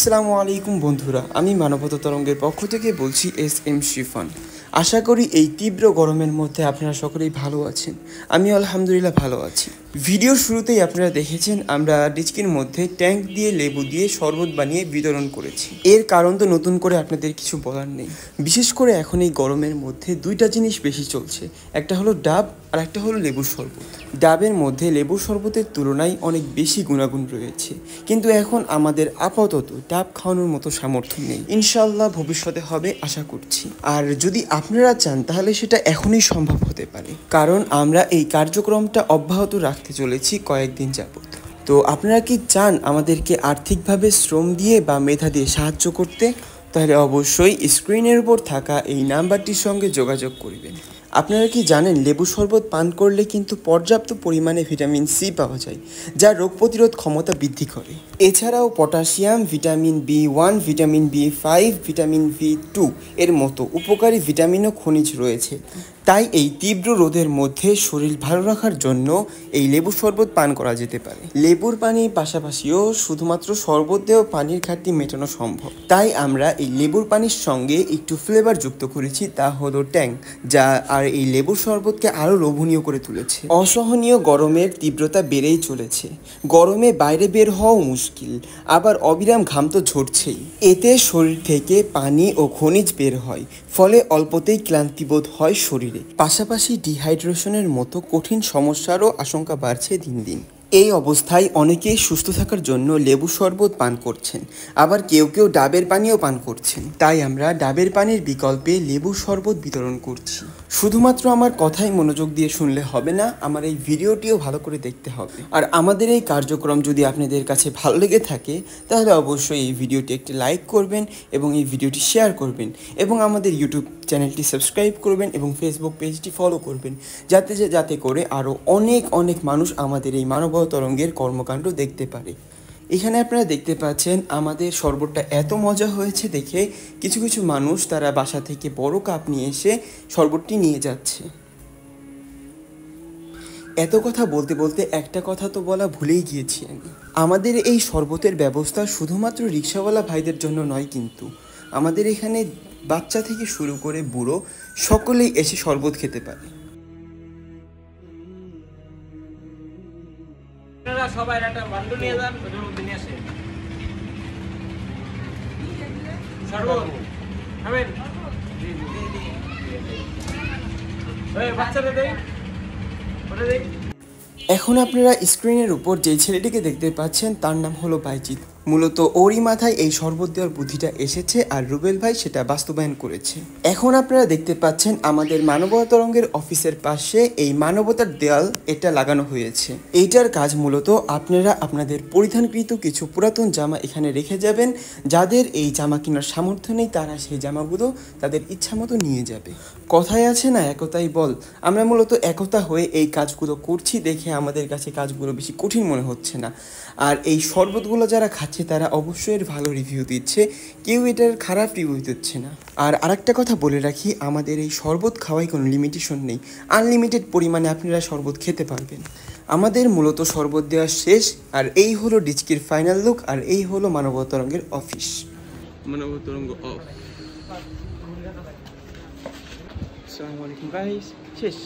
আসসালামু আলাইকুম বন্ধুরা, আমি মানবতা তরঙ্গের পক্ষ থেকে বলছি এস শিফান। আশা করি এই তীব্র গরমের মধ্যে আপনারা সকলেই ভালো আছেন। আমি আলহামদুলিল্লাহ ভালো আছি। ভিডিওর শুরুতেই আপনারা দেখেছেন আমরা ডিচকির মধ্যে ট্যাঙ্ক দিয়ে লেবু দিয়ে শরবত বানিয়ে বিতরণ করেছি। এর কারণ তো নতুন করে আপনাদের কিছু বলার নেই। বিশেষ করে এখন এই গরমের মধ্যে দুইটা জিনিস বেশি চলছে, একটা হলো ডাব আর একটা হলো লেবুর শরবত। ডাবের মধ্যে লেবুর শরবতের তুলনায় অনেক বেশি গুণাগুণ রয়েছে, কিন্তু এখন আমাদের আপাতত ডাব খাওয়ানোর মতো সামর্থ্য নেই। ইনশাল্লাহ ভবিষ্যতে হবে আশা করছি। আর যদি আপনারা চান তাহলে সেটা এখনই সম্ভব হতে পারে, কারণ আমরা এই কার্যক্রমটা অব্যাহত রাখতে চলেছি কয়েকদিন যাবত। তো আপনারা কি চান আমাদেরকে আর্থিকভাবে শ্রম দিয়ে বা মেধা দিয়ে সাহায্য করতে? তাহলে অবশ্যই স্ক্রিনের উপর থাকা এই নাম্বারটির সঙ্গে যোগাযোগ করবেন। আপনারা কি জানেন লেবু শরবত পান করলে কিন্তু পর্যাপ্ত পরিমাণে ভিটামিন সি পাওয়া যায়, যা রোগ প্রতিরোধ ক্ষমতা বৃদ্ধি করে। এছাড়াও potassium, vitamin B1, vitamin B5, vitamin B2 এর মতো উপকারী ভিটামিন ও খনিজ রয়েছে। তাই এই তীব্র রোদের মধ্যে শরীর ভালো রাখার জন্য এই লেবু শরবত পান করা যেতে পারে। লেবুর পানির পাশাপাশিও শুধুমাত্র শরবত দিয়েও পানির ঘাটতি মেটানো সম্ভব। তাই আমরা এই লেবুর পানির সঙ্গে একটু ফ্লেভার যুক্ত করেছি, তা হলো ট্যাং, যা আর এই লেবুর শরবতকে আরও লোভনীয় করে তুলেছে। অসহনীয় গরমের তীব্রতা বেড়েই চলেছে। গরমে বাইরে বের হওয়াও মুশকিল, আবার অবিরাম ঘাম তো ঝরছেই। এতে শরীর থেকে পানি ও খনিজ বের হয়, ফলে অল্পতেই ক্লান্তিবোধ হয় শরীরে। পাশাপাশি ডিহাইড্রেশনের মতো কঠিন সমস্যারও আশঙ্কা বাড়ছে দিন দিন। এই অবস্থায় অনেকেই সুস্থ থাকার জন্য লেবু শরবত পান করছেন, আবার কেউ কেউ ডাবের পানিও পান করছেন। তাই আমরা ডাবের পানির বিকল্পে লেবু শরবত বিতরণ করছি। শুধুমাত্র আমার কথাই মনোযোগ দিয়ে শুনলে হবে না, আমার এই ভিডিওটিও ভালো করে দেখতে হবে। আর আমাদের এই কার্যক্রম যদি আপনাদের কাছে ভালো লেগে থাকে তাহলে অবশ্যই এই ভিডিওটি একটি লাইক করবেন এবং এই ভিডিওটি শেয়ার করবেন এবং আমাদের ইউটিউব চ্যানেলটি সাবস্ক্রাইব করবেন এবং ফেসবুক পেজটি ফলো করবেন, যাতে করে আরও অনেক মানুষ আমাদের এই মানবতা তরঙ্গের কর্মকাণ্ড দেখতে পারে। এখানে আপনারা দেখতে পাচ্ছেন আমাদের শরবতটা এত মজা হয়েছে দেখে কিছু মানুষ তারা বাসা থেকে বড় কাপ নিয়ে এসে শরবতটি নিয়ে যাচ্ছে। এত কথা বলতে বলতে একটা কথা তো বলা ভুলেই গিয়েছি আমি। আমাদের এই শরবতের ব্যবস্থা শুধুমাত্র রিক্সাওয়ালা ভাইদের জন্য নয়, কিন্তু আমাদের এখানে বাচ্চা থেকে শুরু করে বুড়ো সকলেই এসে শরবত খেতে পারে। সবাই একটা বান্ডু নিয়ে যান, ওদের মধ্যে নিয়ে আসে শরবত খাবেন। বাচ্চাদের দেই, ওটা দেই। এখন আপনারা স্ক্রিনের উপর যেই ছেলেটিকে দেখতে পাচ্ছেন তার নাম হলো বাইজিৎ। মূলত ওরই মাথায় এই শরবত দেওয়ার বুদ্ধিটা এসেছে আর রুবেল ভাই সেটা বাস্তবায়ন করেছে। এখন আপনারা দেখতে পাচ্ছেন আমাদের মানবতা তরঙ্গের অফিসের পাশে এই মানবতার দেয়াল এটা লাগানো হয়েছে। এইটার কাজ মূলত আপনারা আপনাদের পরিধানকৃত কিছু পুরাতন জামা এখানে রেখে যাবেন। যাদের এই জামা কেনার সামর্থ্য নেই তারা সেই জামাগুলো তাদের ইচ্ছা মতো নিয়ে যাবে। কথায় আছে না, একতাই বল। আমরা মূলত একতা হয়ে এই কাজগুলো করছি দেখে আমাদের কাছে কাজগুলো বেশি কঠিন মনে হচ্ছে না। আর এই শরবতগুলো যারা খাচ্ছে তারা অবশ্যই এর ভালো রিভিউ দিচ্ছে, কেউ এটার খারাপ রিভিউ দিচ্ছে না। আর আরেকটা কথা বলে রাখি, আমাদের এই শরবত খাওয়ায় কোনো লিমিটেশন নেই, আনলিমিটেড পরিমাণে আপনারা শরবত খেতে পারবেন। আমাদের মূলত শরবত দেওয়া শেষ, আর এই হলো ডিচকির ফাইনাল লুক, আর এই হলো মানবতা তরঙ্গের অফিস। মানবতা তরঙ্গ অফ। আসসালামু আলাইকুম গাইস, শেষ।